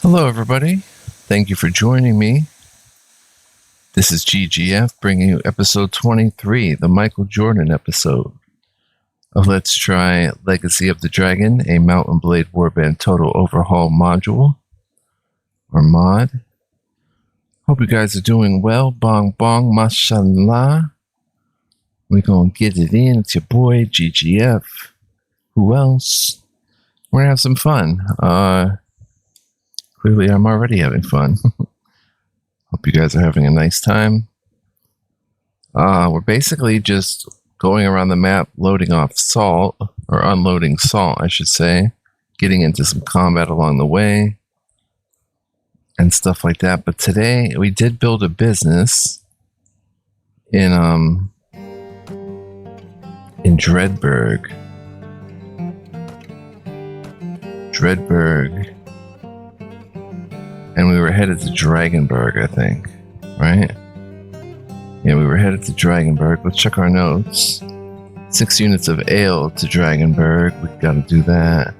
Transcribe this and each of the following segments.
Hello, everybody. Thank you for joining me. This is GGF bringing you episode 23, the Michael Jordan episode of Let's Try Legacy of the Dragon, a Mount&Blade Warband Total Overhaul module, or mod. Hope you guys are doing well. Bong bong, mashallah. We're going to get it in. It's your boy, GGF. Who else? We're going to have some fun. Clearly, I'm already having fun. Hope you guys are having a nice time. We're basically just going around the map, loading off salt, or unloading salt, I should say, getting into some combat along the way, and stuff like that. But today, we did build a business in Dreadburg. And we were headed to Dragonburg, I think. Right? Yeah, we were headed to Dragonburg. Let's check our notes. 6 units of ale to Dragonburg. We gotta do that.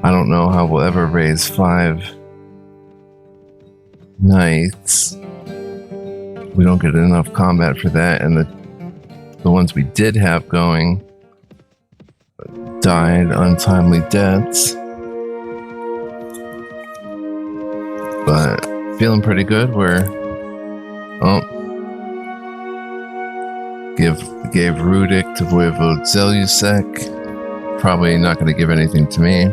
I don't know how we'll ever raise 5 knights. We don't get enough combat for that, and the ones we did have going died untimely deaths. But feeling pretty good. Gave Rudik to Voivode Zelusek. Probably not going to give anything to me.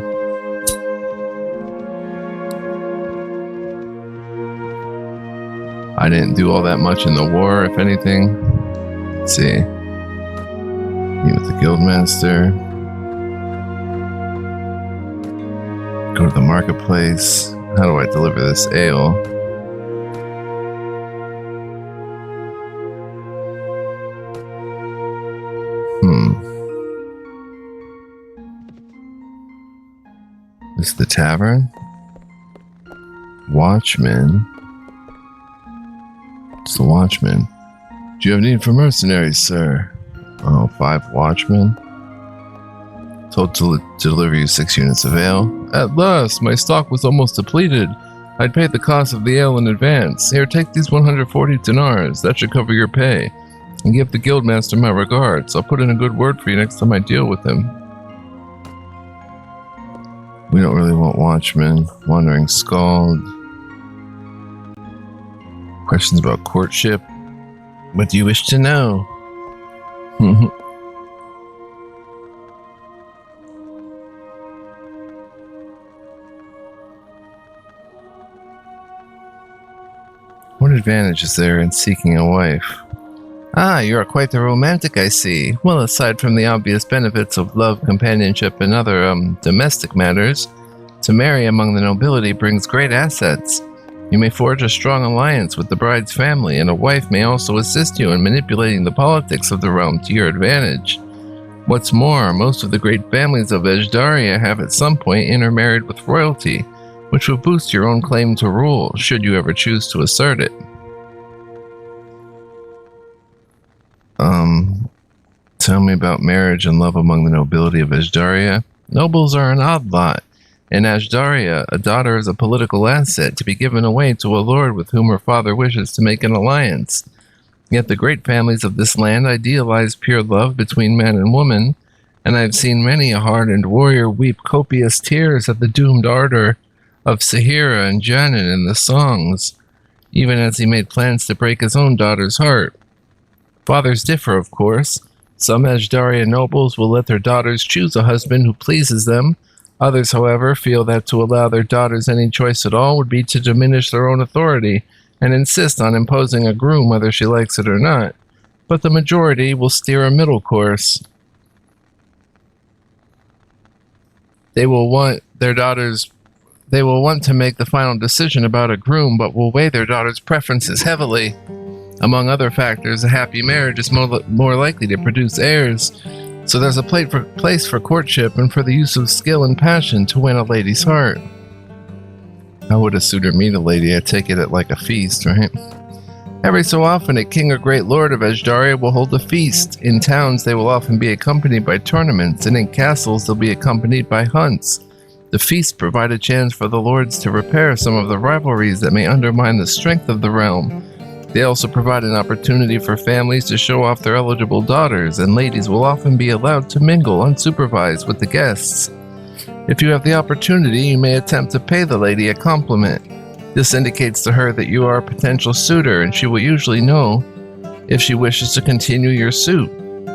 I didn't do all that much in the war, if anything. Let's see. Meet with the Guildmaster. Go to the marketplace. How do I deliver this ale? This is the tavern. Watchman. It's the watchman. Do you have need for mercenaries, sir? Oh, 5 watchmen. Told to deliver you 6 units of ale. At last, my stock was almost depleted. I'd paid the cost of the ale in advance. Here, take these 140 dinars. That should cover your pay. And give the guildmaster my regards. I'll put in a good word for you next time I deal with him. We don't really want watchmen. Wandering Scald. Questions about courtship. What do you wish to know? What advantage is there in seeking a wife? Ah, you are quite the romantic, I see. Well, aside from the obvious benefits of love, companionship, and other, domestic matters, to marry among the nobility brings great assets. You may forge a strong alliance with the bride's family, and a wife may also assist you in manipulating the politics of the realm to your advantage. What's more, most of the great families of Ejdaria have at some point intermarried with royalty, which will boost your own claim to rule, should you ever choose to assert it. Tell me about marriage and love among the nobility of Ejdaria. Nobles are an odd lot. In Ejdaria, a daughter is a political asset to be given away to a lord with whom her father wishes to make an alliance. Yet the great families of this land idealize pure love between man and woman, and I've seen many a hardened warrior weep copious tears at the doomed ardor of Sahira and Janin in the songs, even as he made plans to break his own daughter's heart. Fathers differ, of course. Some Ejdaria nobles will let their daughters choose a husband who pleases them. Others, however, feel that to allow their daughters any choice at all would be to diminish their own authority, and insist on imposing a groom whether she likes it or not. But the majority will steer a middle course. They will want to make the final decision about a groom, but will weigh their daughter's preferences heavily. Among other factors, a happy marriage is more likely to produce heirs, so there's a place for courtship and for the use of skill and passion to win a lady's heart. How would a suitor meet a lady? I take it at like a feast, right? Every so often, a king or great lord of Ejdaria will hold a feast. In towns, they will often be accompanied by tournaments, and in castles, they'll be accompanied by hunts. The feast provide a chance for the lords to repair some of the rivalries that may undermine the strength of the realm. They also provide an opportunity for families to show off their eligible daughters, and ladies will often be allowed to mingle unsupervised with the guests. If you have the opportunity, you may attempt to pay the lady a compliment. This indicates to her that you are a potential suitor, and she will usually know if she wishes to continue your suit.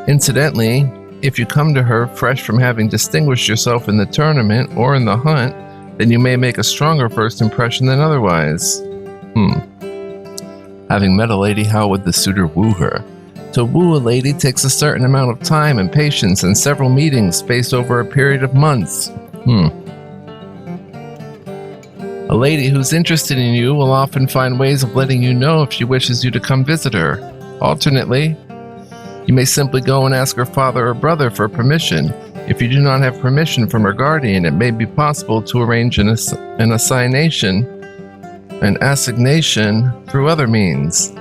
Incidentally, if you come to her fresh from having distinguished yourself in the tournament or in the hunt, then you may make a stronger first impression than otherwise. Having met a lady, how would the suitor woo her? To woo a lady takes a certain amount of time and patience and several meetings spaced over a period of months. A lady who's interested in you will often find ways of letting you know if she wishes you to come visit her. Alternately, you may simply go and ask her father or brother for permission. If you do not have permission from her guardian, it may be possible to arrange an assignation through other means.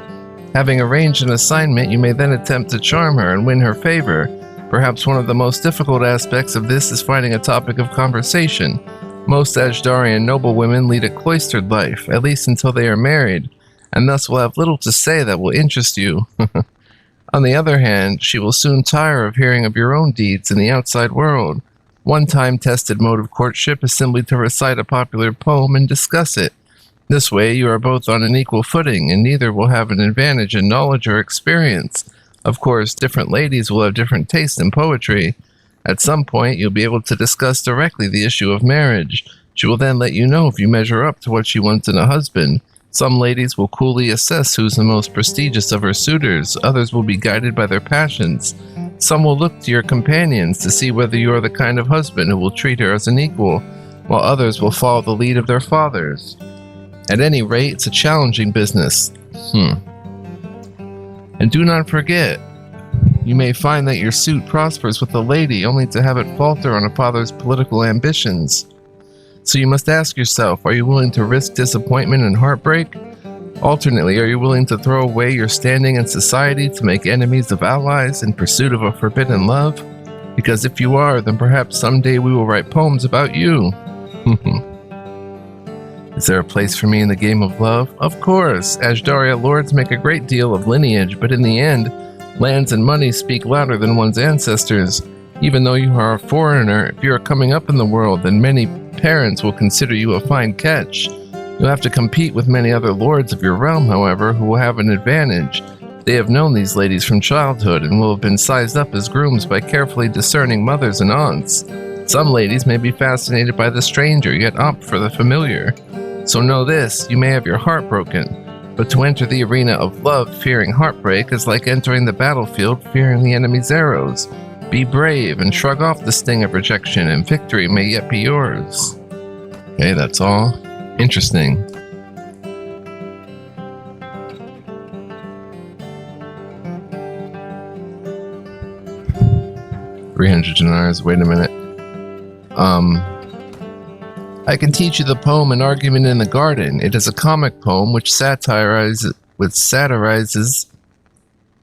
Having arranged an assignment, you may then attempt to charm her and win her favor. Perhaps one of the most difficult aspects of this is finding a topic of conversation. Most Ashdarian noblewomen lead a cloistered life, at least until they are married, and thus will have little to say that will interest you. On the other hand, she will soon tire of hearing of your own deeds in the outside world. One time-tested mode of courtship is simply to recite a popular poem and discuss it. This way, you are both on an equal footing, and neither will have an advantage in knowledge or experience. Of course, different ladies will have different tastes in poetry. At some point, you'll be able to discuss directly the issue of marriage. She will then let you know if you measure up to what she wants in a husband. Some ladies will coolly assess who's the most prestigious of her suitors. Others will be guided by their passions. Some will look to your companions to see whether you are the kind of husband who will treat her as an equal, while others will follow the lead of their fathers. At any rate, it's a challenging business. And do not forget, you may find that your suit prospers with a lady only to have it falter on a father's political ambitions. So you must ask yourself, are you willing to risk disappointment and heartbreak? Alternately, are you willing to throw away your standing in society to make enemies of allies in pursuit of a forbidden love? Because if you are, then perhaps someday we will write poems about you. Is there a place for me in the game of love? Of course. Ashdaria lords make a great deal of lineage, but in the end, lands and money speak louder than one's ancestors. Even though you are a foreigner, if you are coming up in the world, then many parents will consider you a fine catch. You'll have to compete with many other lords of your realm, however, who will have an advantage. They have known these ladies from childhood and will have been sized up as grooms by carefully discerning mothers and aunts. Some ladies may be fascinated by the stranger, yet opt for the familiar. So know this, you may have your heart broken, but to enter the arena of love fearing heartbreak is like entering the battlefield fearing the enemy's arrows. Be brave and shrug off the sting of rejection, and victory may yet be yours. Okay, that's all. Interesting. $300. Wait a minute. I can teach you the poem An Argument in the Garden. It is a comic poem which satirizes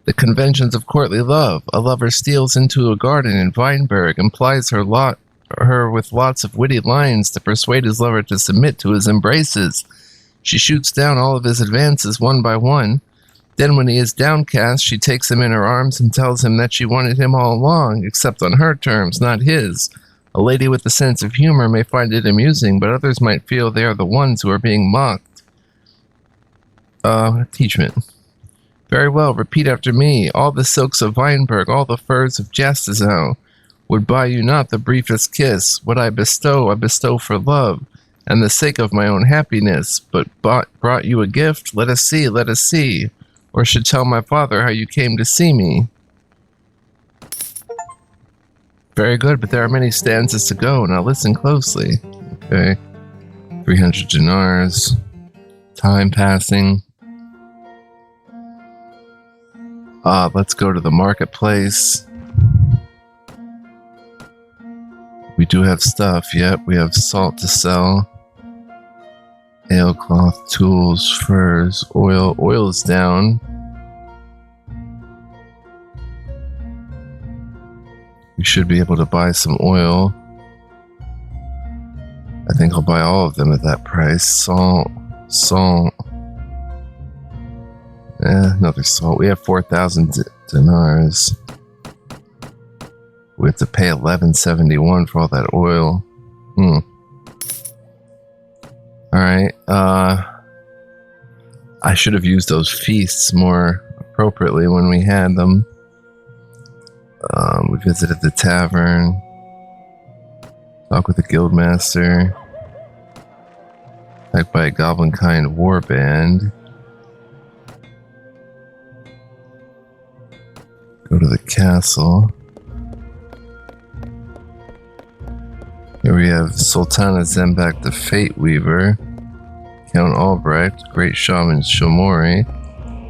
the conventions of courtly love. A lover steals into a garden in Weinberg and plies her with lots of witty lines to persuade his lover to submit to his embraces. She shoots down all of his advances one by one. Then when he is downcast, she takes him in her arms and tells him that she wanted him all along, except on her terms, not his. A lady with a sense of humor may find it amusing, but others might feel they are the ones who are being mocked. Teachment. Very well, repeat after me. All the silks of Weinberg, all the furs of Jastizow, would buy you not the briefest kiss. What I bestow for love, and the sake of my own happiness. But brought you a gift? Let us see. Or should tell my father how you came to see me. Very good, but there are many stanzas to go. Now listen closely. Okay. 300 dinars. Time passing. Let's go to the marketplace. We do have stuff. Yep, we have salt to sell. Ailcloth, tools, furs, oil. Oil is down. We should be able to buy some oil. I think I'll buy all of them at that price. Salt. Another salt. We have 4,000 dinars. We have to pay 1171 for all that oil. Alright, I should have used those feasts more appropriately when we had them. We visited the tavern. Talked with the guildmaster. Attacked by a goblin-kind warband. Go to the castle. Here we have Sultana Zembak the Fate Weaver, Count Albrecht, Great Shaman Shomori,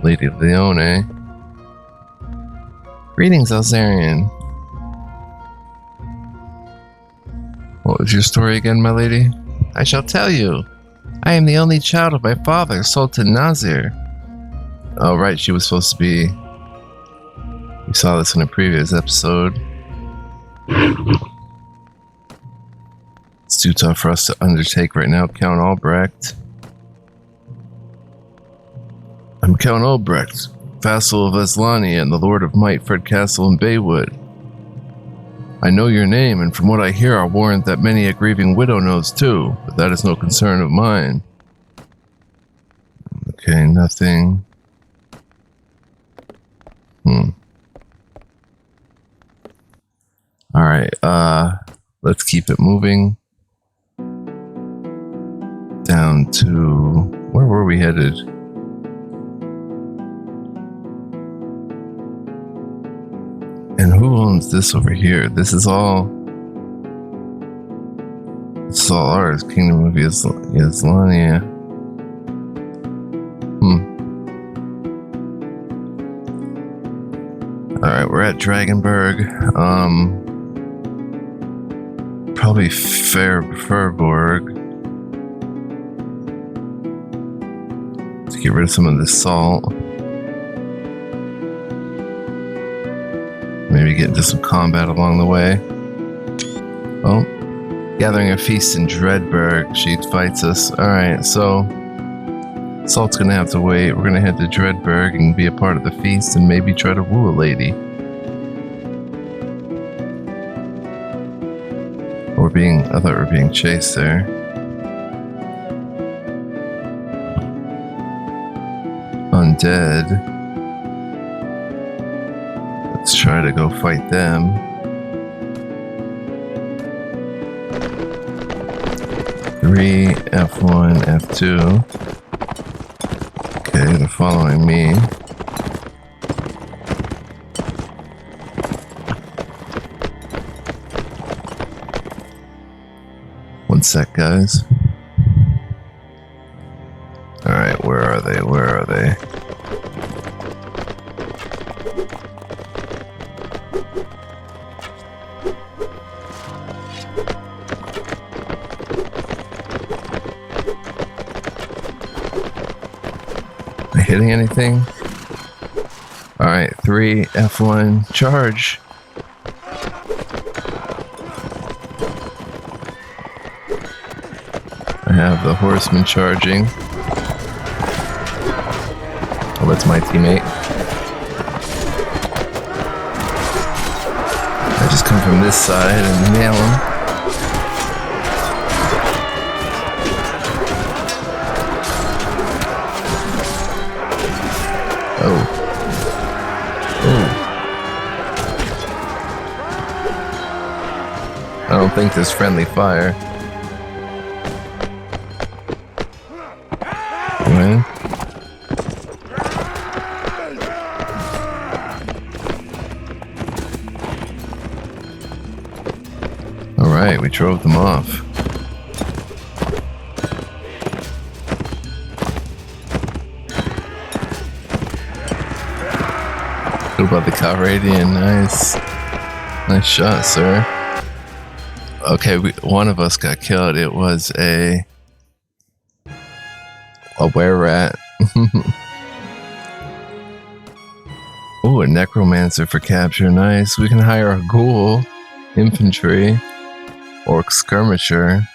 Lady Leone. Greetings, Alzarian. What was your story again, my lady? I shall tell you. I am the only child of my father, Sultan Nazir. Oh, right, she was supposed to be... We saw this in a previous episode. It's too tough for us to undertake right now, Count Albrecht. I'm Count Albrecht, vassal of Eslania and the Lord of Mightford Castle in Baywood. I know your name, and from what I hear, I warrant that many a grieving widow knows too, but that is no concern of mine. Okay, nothing. Alright, let's keep it moving. Down to... Where were we headed? And who owns this over here? This is all ours. Kingdom of Eslania. Alright, we're at Dragonberg. Probably Furborg. To get rid of some of this salt. Maybe get into some combat along the way. Oh, gathering a feast in Dreadberg. She fights us. Alright, so Salt's gonna have to wait. We're gonna head to Dreadberg and be a part of the feast and maybe try to woo a lady. I thought we were being chased there. Undead. Let's try to go fight them. Three, F1, F2. Okay, they're following me. One sec, guys. Alright, where are they? Where are they? Am I hitting anything? Alright, 3, F1, charge. I have the horseman charging. Oh, that's my teammate. I just come from this side and nail him. Oh. I don't think there's friendly fire. Alright, we drove them off. What about the Calradian? Nice. Nice shot, sir. Okay, one of us got killed. It was a were-rat. Ooh, a necromancer for capture. Nice. We can hire a ghoul, infantry, orc skirmisher,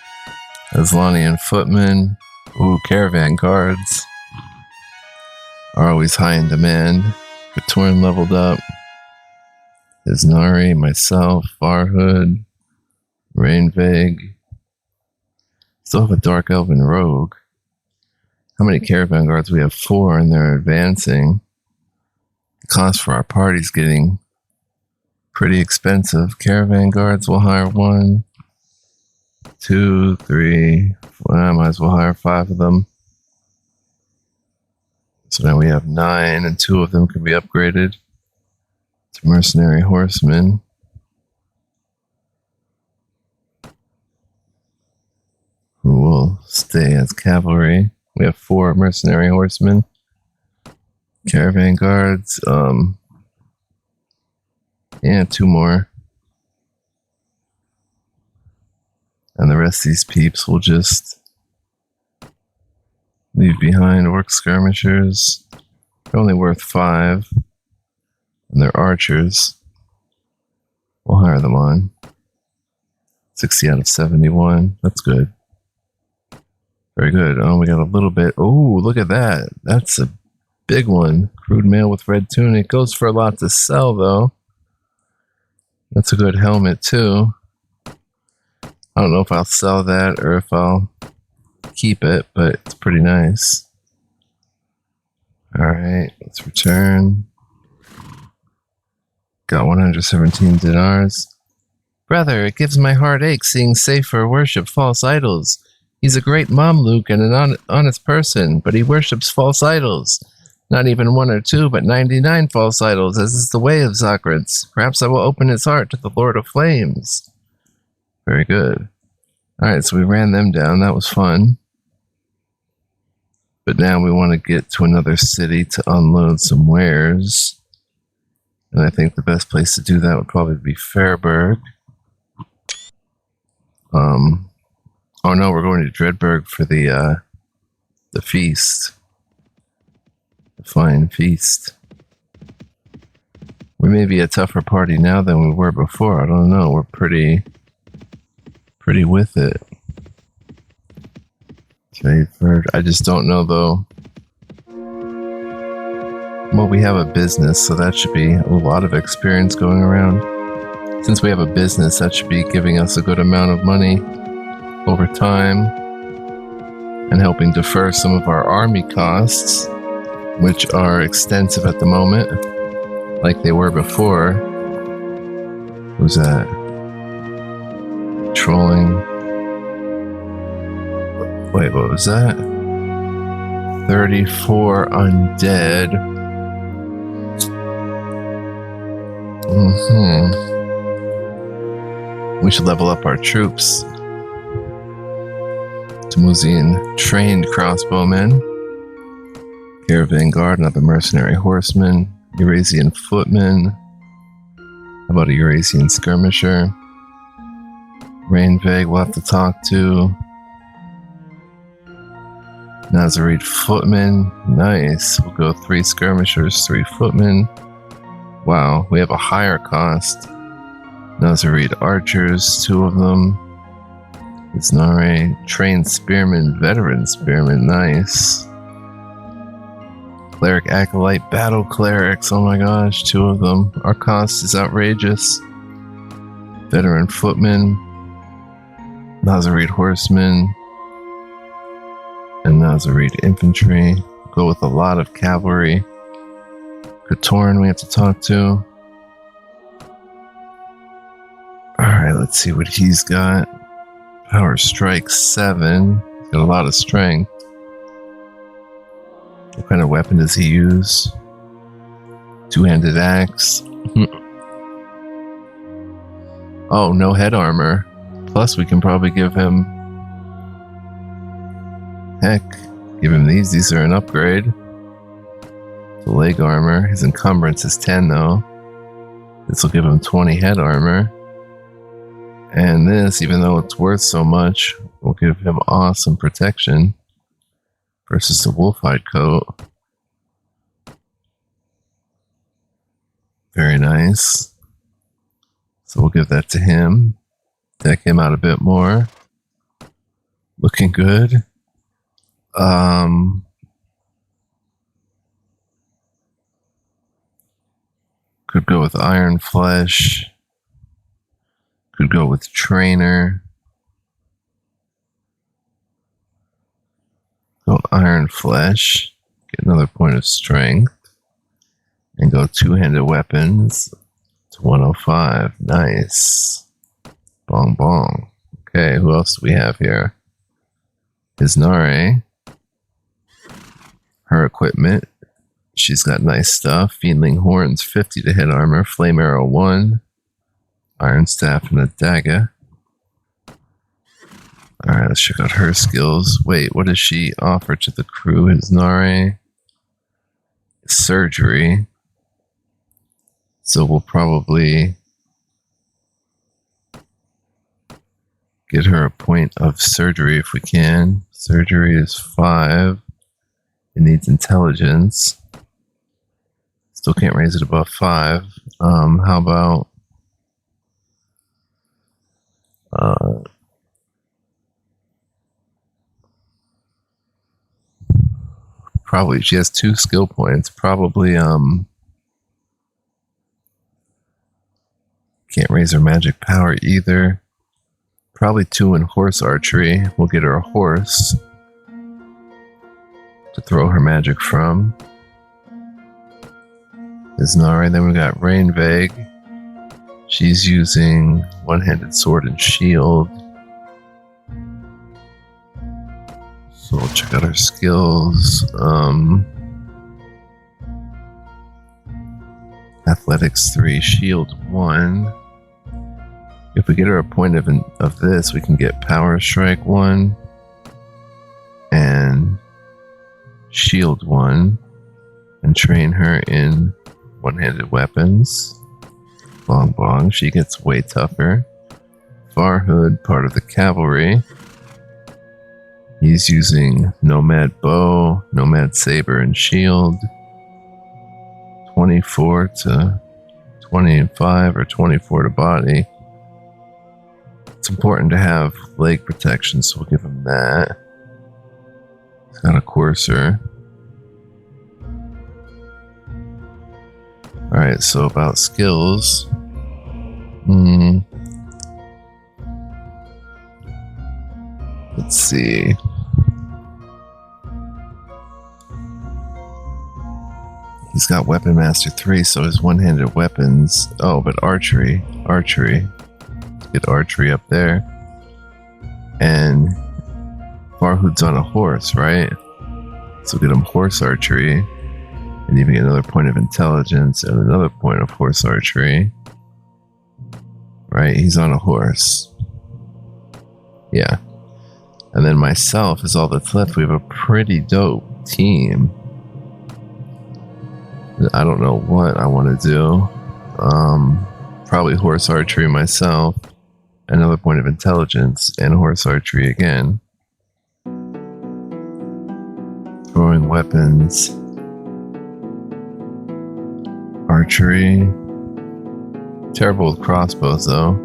Aslanian footmen. Ooh, caravan guards are always high in demand. Katorn leveled up. Isnari, myself, Farhood, Rainvig. Still have a Dark Elven Rogue. How many caravan guards? We have 4 and they're advancing. The cost for our party's getting pretty expensive. Caravan guards will hire 1, 2, 3. Well, I might as well hire 5 of them. So now we have 9 and 2 of them can be upgraded to mercenary horsemen. Who will stay as cavalry. We have 4 mercenary horsemen. Caravan guards, yeah, 2 more. And the rest of these peeps will just leave behind. Orc skirmishers. They're only worth 5. And they're archers. We'll hire them on. 60 out of 71. That's good. Very good. Oh, we got a little bit. Oh, look at that. That's a big one. Crude mail with red tunic. Goes for a lot to sell, though. That's a good helmet, too. I don't know if I'll sell that or if I'll keep it, but it's pretty nice. Alright, let's return. Got 117 dinars. Brother, it gives my heart ache seeing Safer worship false idols. He's a great Mamluk and an honest person, but he worships false idols. Not even 1 or 2, but 99 false idols, as is the way of Zocrates. Perhaps I will open his heart to the Lord of Flames. Very good. Alright, so we ran them down. That was fun. But now we want to get to another city to unload some wares. And I think the best place to do that would probably be Fairburg. Oh no, we're going to Dreadburg for the feast. The fine feast. We may be a tougher party now than we were before. I don't know. We're pretty with it. I just don't know though. Well, we have a business, so that should be a lot of experience going around. Since we have a business, that should be giving us a good amount of money over time and helping defer some of our army costs, which are extensive at the moment, like they were before. Who's that? Trolling. Wait, what was that? 34 undead. We should level up our troops. Tamuzian trained crossbowmen. Caravan guard, another mercenary horseman. Eurasian footman. How about a Eurasian skirmisher? Rainvig we'll have to talk to. Nazarite footman. Nice. We'll go 3 skirmishers, 3 footmen. Wow, we have a higher cost. Nazarite archers, 2 of them. Isnare, trained spearman, veteran spearman, nice. Cleric acolyte, battle clerics, oh my gosh, 2 of them. Our cost is outrageous. Veteran footman, Nazarite horsemen, and Nazarite infantry. Go with a lot of cavalry. Katorn we have to talk to. Alright, let's see what he's got. Power strike 7. He's got a lot of strength. What kind of weapon does he use? 2-handed axe. Oh, no head armor. Plus we can probably give him... Heck, give him these. These are an upgrade. The leg armor. His encumbrance is 10 though. This will give him 20 head armor. And this, even though it's worth so much, will give him awesome protection versus the wolfhide coat. Very nice. So we'll give that to him. Deck him out a bit more. Looking good. Could go with Iron Flesh. Could go with Trainer. Go Iron Flesh. Get another point of strength. And go two-handed weapons to 105. Nice. Bong bong. Okay, who else do we have here? Isnare. Her equipment. She's got nice stuff. Fiendling Horns, 50 to hit armor. Flame Arrow, 1. Iron Staff and a dagger. Alright, let's check out her skills. Wait, what does she offer to the crew? Isnare? Surgery. So we'll probably get her a point of surgery if we can. Surgery is 5. It needs intelligence. Still can't raise it above 5. How about probably she has 2 skill points. Probably can't raise her magic power either. Probably 2 in horse archery. We'll get her a horse to throw her magic from. Isnare. Then we got Rainveg. She's using one-handed sword and shield. So we'll check out her skills. Athletics 3, shield 1. If we get her a point of this, we can get Power Strike 1 and Shield 1 and train her in one-handed weapons. Bong bong, she gets way tougher. Farhood, part of the cavalry. He's using Nomad Bow, Nomad Saber, and Shield. 24 to 25 or 24 to body. It's important to have leg protection, so we'll give him that. He's got a courser. Alright, so about skills. Let's see. He's got Weapon Master 3, so his one-handed weapons. Oh, but archery. Archery. Get archery up there. And Farhood's on a horse, right? So get him horse archery. And even get another point of intelligence and another point of horse archery. Right? He's on a horse. Yeah. And then myself is all that's left. We have a pretty dope team. I don't know what I want to do. Probably horse archery myself. Another point of intelligence and horse archery again. Throwing weapons. Archery. Terrible with crossbows though.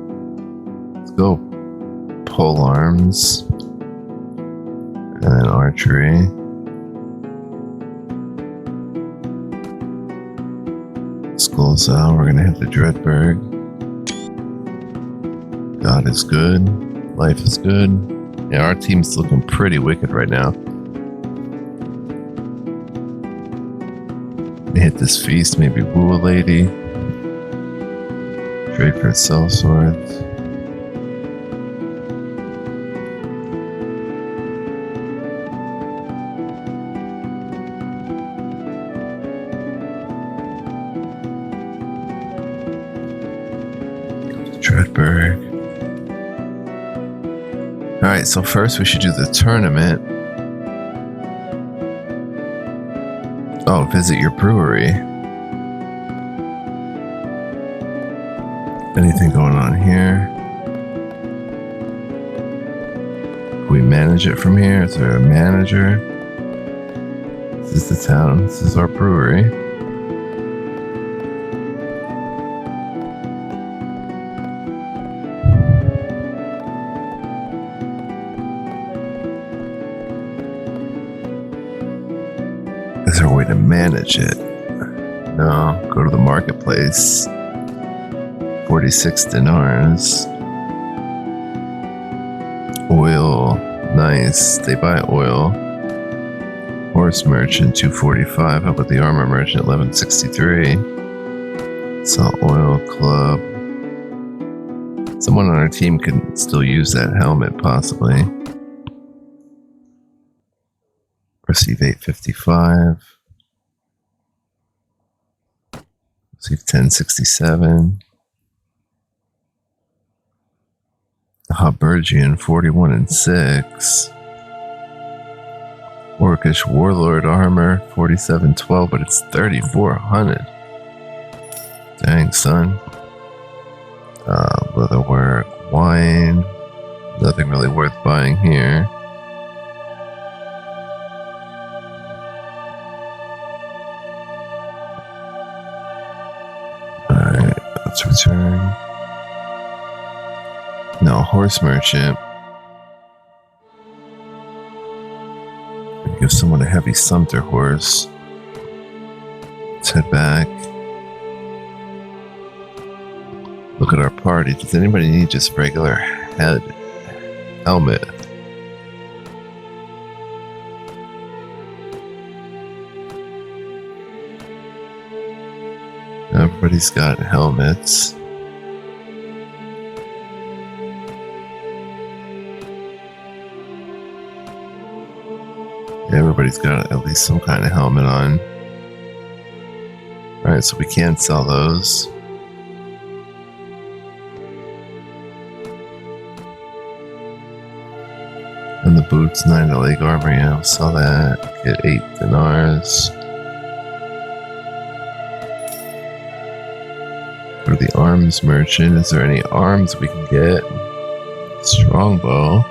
Let's go pole arms. And then archery. Skulls out. We're gonna hit the Dreadberg. God is good. Life is good. Yeah, our team's looking pretty wicked right now. Hit this feast, maybe woo a lady. Trade for sellswords. Dreadberg. Alright, so first we should do the tournament. Oh, visit your brewery. Anything going on here? Can we manage it from here? Is there a manager? This is the town. This is our brewery. Is there a way to manage it? No. Go to the marketplace. 46 dinars. Oil. Nice. They buy oil. Horse merchant 245. How about the armor merchant 1163? Sell oil club. Someone on our team can still use that helmet, possibly. Receive 855. Receive 1067. The Habergian 41 and 6. Orcish Warlord armor 4712, but it's 3400. Dang, son. Leatherwork, wine. Nothing really worth buying here. Alright, let's return. No, horse merchant. Give someone a heavy sumpter horse. Let's head back. Look at our party. Does anybody need just regular helmet? Everybody's got helmets. Everybody's got at least some kind of helmet on. Alright, so we can sell those. And the boots, 9 to leg armor, yeah, we'll sell that. Get 8 dinars. For the arms merchant, is there any arms we can get? Strongbow.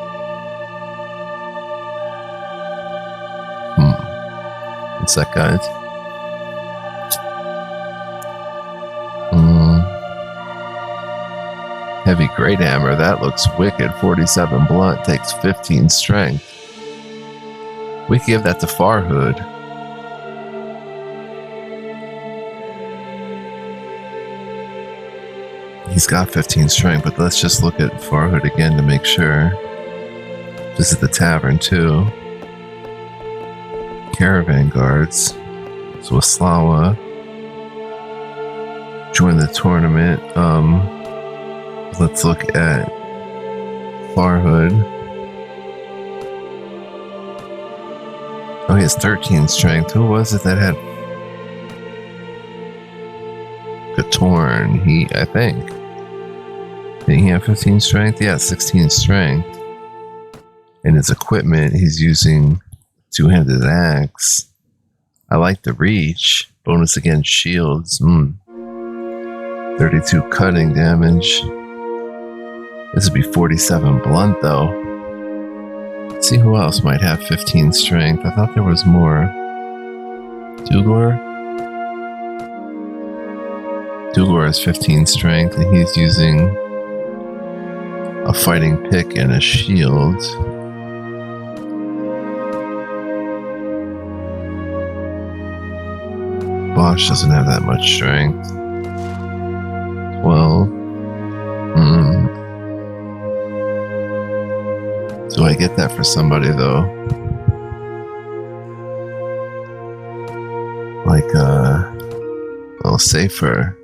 What's that, guys? Heavy great hammer, that looks wicked. 47 blunt, takes 15 strength. We can give that to Farhood. He's got 15 strength, but let's just look at Farhood again to make sure. Visit the tavern too. Caravan guards. So Aslawa. Join the tournament. Let's look at Farhood. Oh, he has 13 strength. Who was it that had Katorn? I think. Didn't he have 15 strength? Yeah, 16 strength. In his equipment, he's using two-handed axe. I like the reach. Bonus against shields. 32 cutting damage. This would be 47 blunt, though. Let's see who else might have 15 strength. I thought there was more. Dugor? Dugor has 15 strength, and he's using a fighting pick and a shield. Bosch doesn't have that much strength. 12. Do I get that for somebody, though? Like, oh, Safer.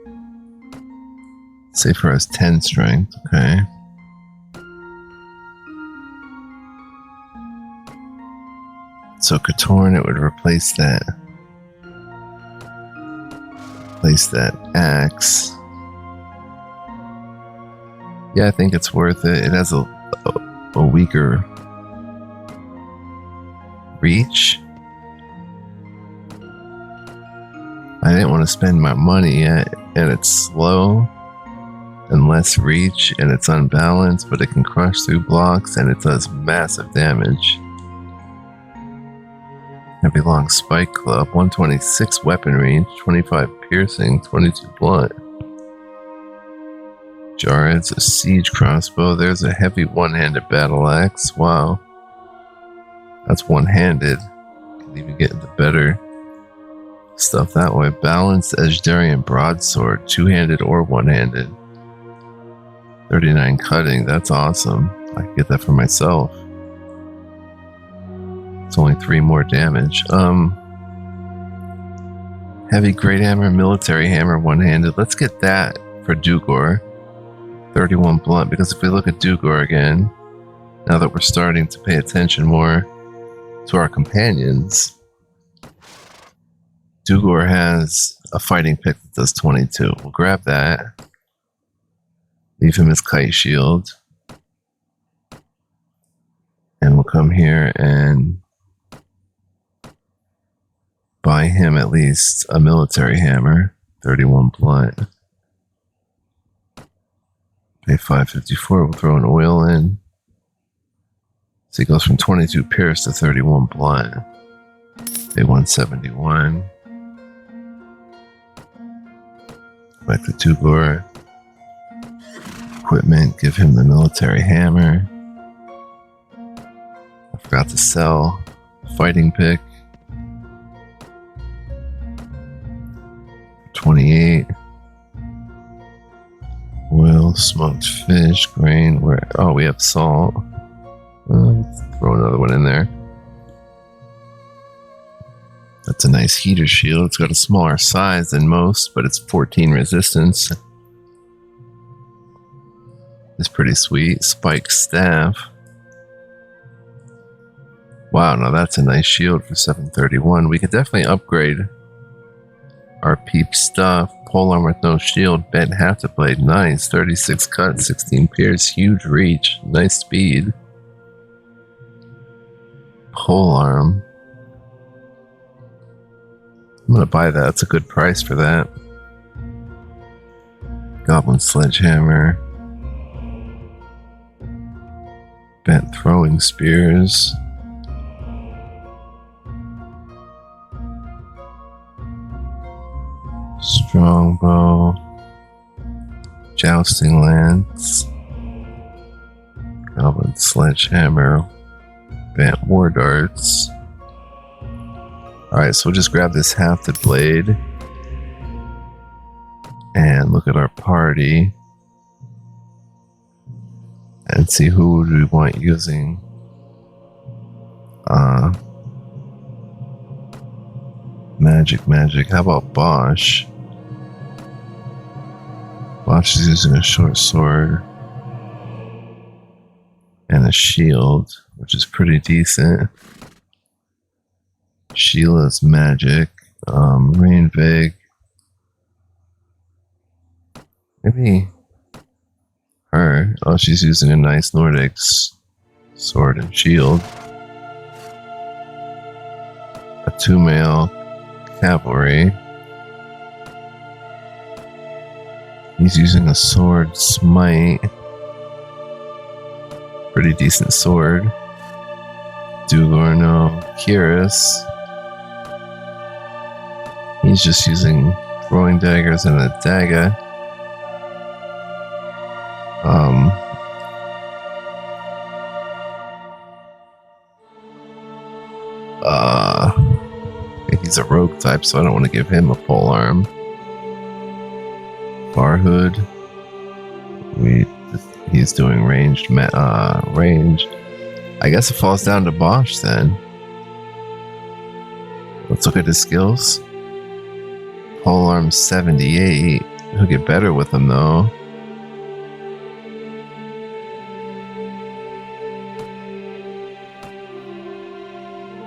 Safer has 10 strength, okay. So Katorn, it would replace that. Replace that axe. Yeah, I think it's worth it. It has a weaker reach. I didn't want to spend my money yet, and it's slow and less reach, and it's unbalanced, but it can crush through blocks, and it does massive damage. Heavy long spike club, 126 weapon range, 25 piercing, 22 blunt. Jared's a siege crossbow. There's a heavy one-handed battle axe. Wow. That's one-handed. Can even get the better stuff that way. Balanced Edgedarian broadsword, two-handed or one-handed. 39 cutting, that's awesome. I can get that for myself. It's only 3 more damage. Heavy great hammer, military hammer, one-handed. Let's get that for Dugor. 31 blunt, because if we look at Dugor again, now that we're starting to pay attention more to our companions, Dugor has a fighting pick that does 22. We'll grab that. Leave him his kite shield. And we'll come here and buy him at least a military hammer. 31 blunt. Pay 554. We'll throw an oil in. So he goes from 22 pierce to 31 blunt. Pay 171. Back to Dugor. Equipment, give him the military hammer. I forgot to sell fighting pick. 28. Oil, smoked fish, grain. Where? Oh, we have salt. Throw another one in there. That's a nice heater shield. It's got a smaller size than most, but it's 14 resistance. It's pretty sweet. Spike staff. Wow, now that's a nice shield for 731. We could definitely upgrade our peep stuff. Polearm with no shield. Bent half to blade. Nice. 36 cut, 16 pierce. Huge reach. Nice speed. Polearm. I'm gonna buy that. That's a good price for that. Goblin sledgehammer. Bent throwing spears. Strongbow. Jousting lance. Goblin sledgehammer. Bent war darts. Alright, so we'll just grab this hafted blade and look at our party and see who would we want using magic. How about Bosch? Bosch is using a short sword and a shield, which is pretty decent. Sheila's magic. Rain Vig. Maybe her. Oh, she's using a nice Nordic sword and shield. A 2-male cavalry. He's using a sword smite. Pretty decent sword. Dugorno. Kiris. He's just using throwing daggers and a dagger. He's a rogue type, so I don't want to give him a polearm. Barhood. He's doing ranged. Range. I guess it falls down to Bosch then. Let's look at his skills. Polearm 78. He'll get better with him though.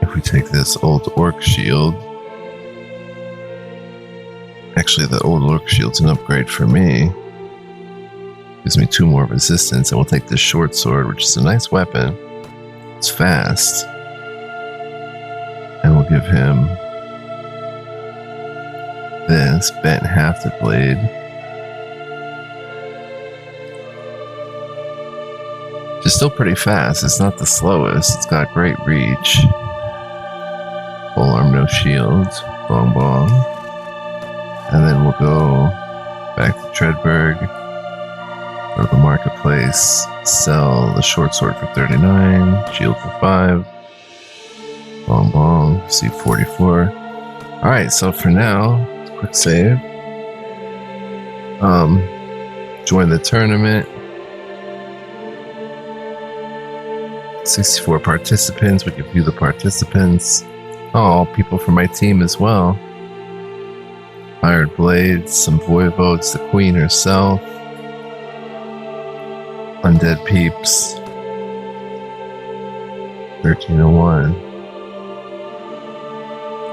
If we take this old orc shield. Actually, the old orc shield's an upgrade for me. Gives me 2 more resistance, and we'll take this short sword, which is a nice weapon. It's fast. And we'll give him this bent hafted blade. It's still pretty fast. It's not the slowest. It's got great reach. Polearm, no shield. Bong bong. And then we'll go back to Treadberg. Go to the marketplace. Sell the short sword for 39. Shield for 5. Bong bong. C44. Alright, so for now, quick save. Join the tournament. 64 participants. We can view the participants. Oh, people from my team as well. Hired Blades, some Voivodes, the Queen herself. Undead Peeps. 1301.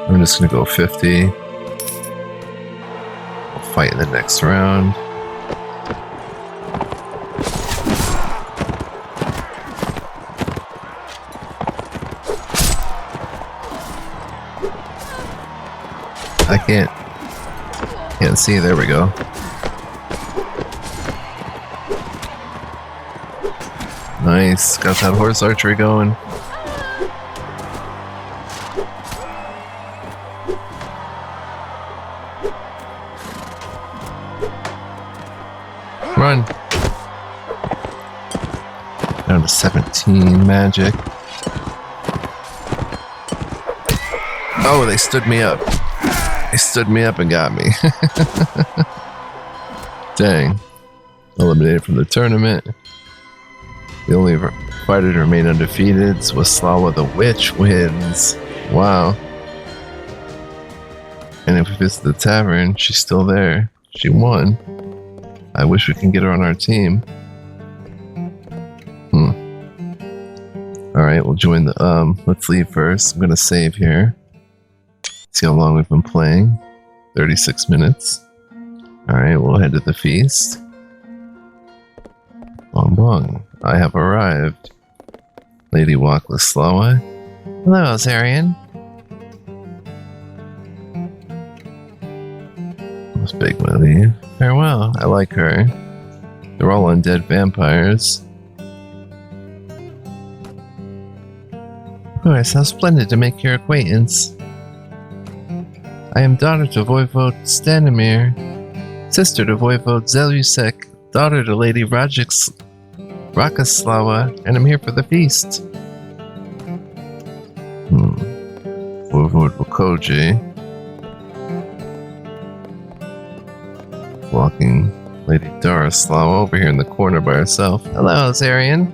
I'm just gonna go 50. We'll fight in the next round. I can't see. There we go. Nice. Got that horse archery going. Run. Down to 17 magic. Oh, they stood me up. They stood me up and got me. Dang. Eliminated from the tournament. The only fighter to remain undefeated was Slawa the Witch wins. Wow. And if we visit the tavern, she's still there. She won. I wish we can get her on our team. Alright, we'll join the, let's leave first. I'm gonna save here. See how long we've been playing. 36 minutes. Alright, we'll head to the feast. Bong bong. I have arrived. Lady Walkless Slawa. Hello, Azarian. Most big money. Farewell. I like her. They're all undead vampires. Of course, how splendid to make your acquaintance. I am daughter to Voivode Stanimir, sister to Voivode Zelusek, daughter to Lady Rakaslawa, and I'm here for the feast. Voivode Wakoji. Walking Lady Daraslawa over here in the corner by herself. Hello, Azarian.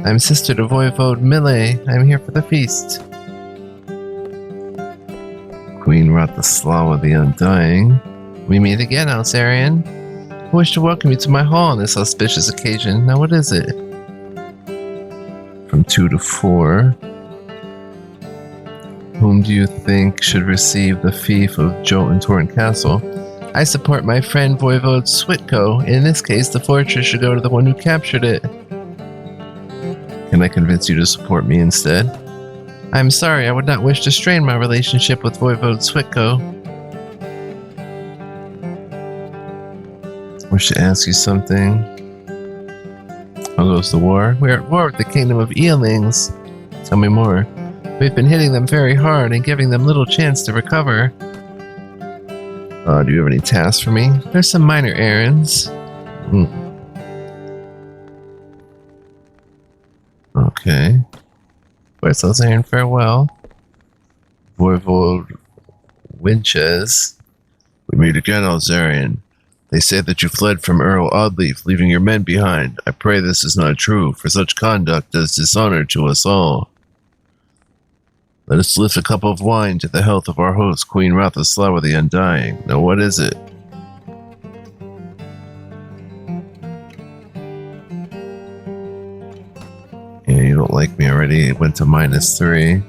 I'm sister to Voivode Mille. I'm here for the feast. Queen Rataslawa the Undying. We meet again, Alzarian. I wish to welcome you to my hall on this auspicious occasion. Now, what is it? From 2 to 4. Whom do you think should receive the fief of Jotuntorn Castle? I support my friend Voivode Switko. In this case, the fortress should go to the one who captured it. Can I convince you to support me instead? I'm sorry, I would not wish to strain my relationship with Voivode Switko. I wish to ask you something. How goes the war? We are at war with the kingdom of Eelings. Tell me more. We've been hitting them very hard and giving them little chance to recover. Do you have any tasks for me? There's some minor errands. Okay. Where's Alzarian? Farewell. Voivode Winches. We meet again, Alzarian. They say that you fled from Earl Oddleaf, leaving your men behind. I pray this is not true, for such conduct does dishonor to us all. Let us lift a cup of wine to the health of our host, Queen Rathaslawa the Undying. Now what is it? Yeah, you don't like me already. It went to -3.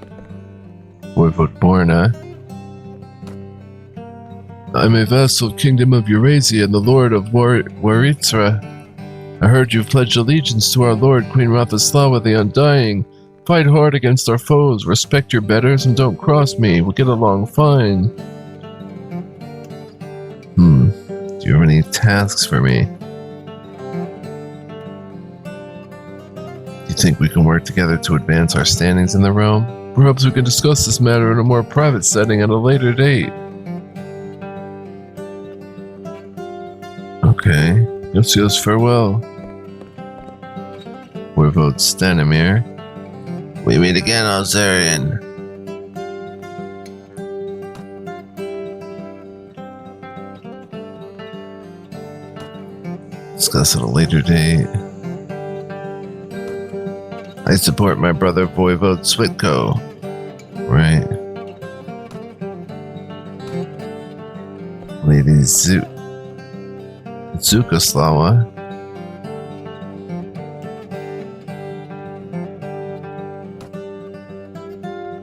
Voivode Borna. I'm a vassal kingdom of Eurasia and the lord of Waritra. I heard you've pledged allegiance to our lord, Queen Rathaslawa the Undying. Fight hard against our foes, respect your betters, and don't cross me. We'll get along fine. Do you have any tasks for me? Do you think we can work together to advance our standings in the realm? Perhaps we can discuss this matter in a more private setting at a later date. Okay. Yes, farewell. Voivode Stanimir. We meet again, Alzarian. Discuss at a later date. I support my brother Voivode Switko. Right. Lady Zukaslawa.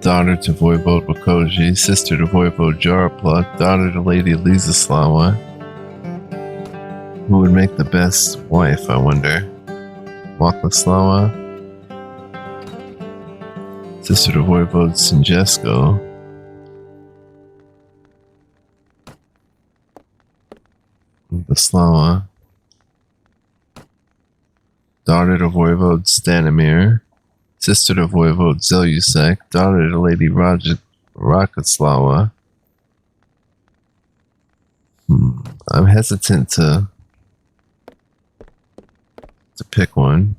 Daughter to Voivode Wakoji, sister to Voivode Jarapluk, daughter to Lady Lizaslawa. Who would make the best wife, I wonder? Wakaslawa. Sister to Voivode Sinjesko. Yugoslava. Daughter to Voivode Stanimir. Sister to Voivode Zelusek. Daughter to Lady Rakoslawa. I'm hesitant to pick one.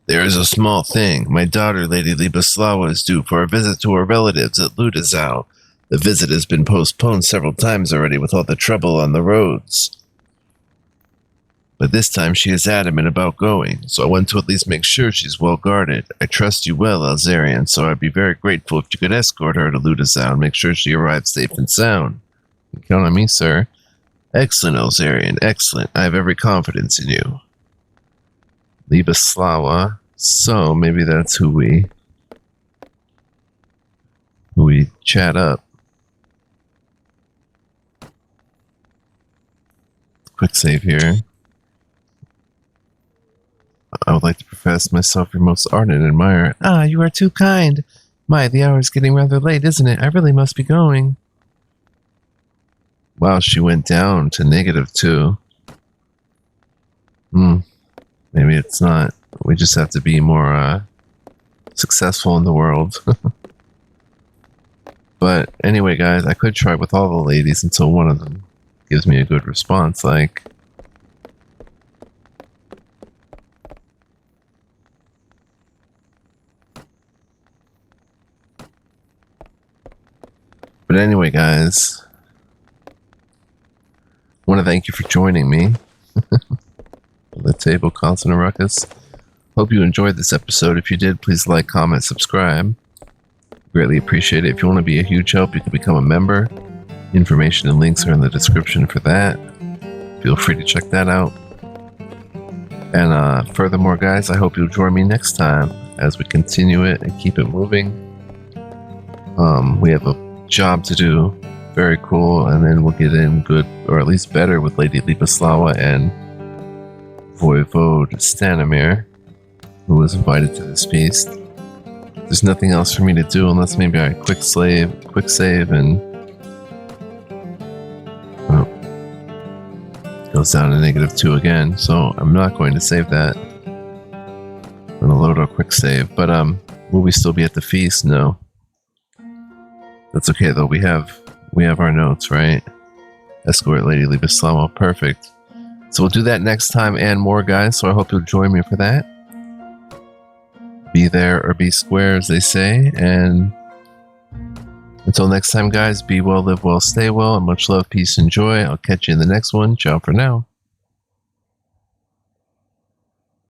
There is a small thing. My daughter, Lady Libaslawa, is due for a visit to her relatives at Ludazau. The visit has been postponed several times already with all the trouble on the roads. But this time she is adamant about going, so I want to at least make sure she's well guarded. I trust you well, Elzarian, so I'd be very grateful if you could escort her to Ludazau and make sure she arrives safe and sound. You can count on me, sir. Excellent, Elzarian, excellent. I have every confidence in you. Libaslawa. So maybe that's who we chat up. Quick save here. I would like to profess myself your most ardent admirer. Ah, you are too kind. My, the hour is getting rather late, isn't it? I really must be going. Wow, she went down to -2. Maybe it's not. We just have to be more successful in the world. But anyway, guys, I could try with all the ladies until one of them gives me a good response, like... But anyway, guys, I want to thank you for joining me. The table, constant ruckus. Hope you enjoyed this episode. If you did, please like, comment, subscribe. Greatly appreciate it. If you want to be a huge help, you can become a member. Information and links are in the description for that. Feel free to check that out. And furthermore, guys, I hope you'll join me next time as we continue it and keep it moving. We have a job to do. Very cool. And then we'll get in good, or at least better, with Lady Libaslawa and Voivode Stanimir, who was invited to this feast. There's nothing else for me to do unless maybe I quick save, and oh, it goes down to -2 again. So I'm not going to save that. I'm gonna load our quick save. But will we still be at the feast? No. That's okay though. We have our notes, right? Escort Lady Libaslawa. Perfect. So we'll do that next time and more, guys. So I hope you'll join me for that. Be there or be square, as they say. And until next time, guys, be well, live well, stay well, and much love, peace, and joy. I'll catch you in the next one. Ciao for now.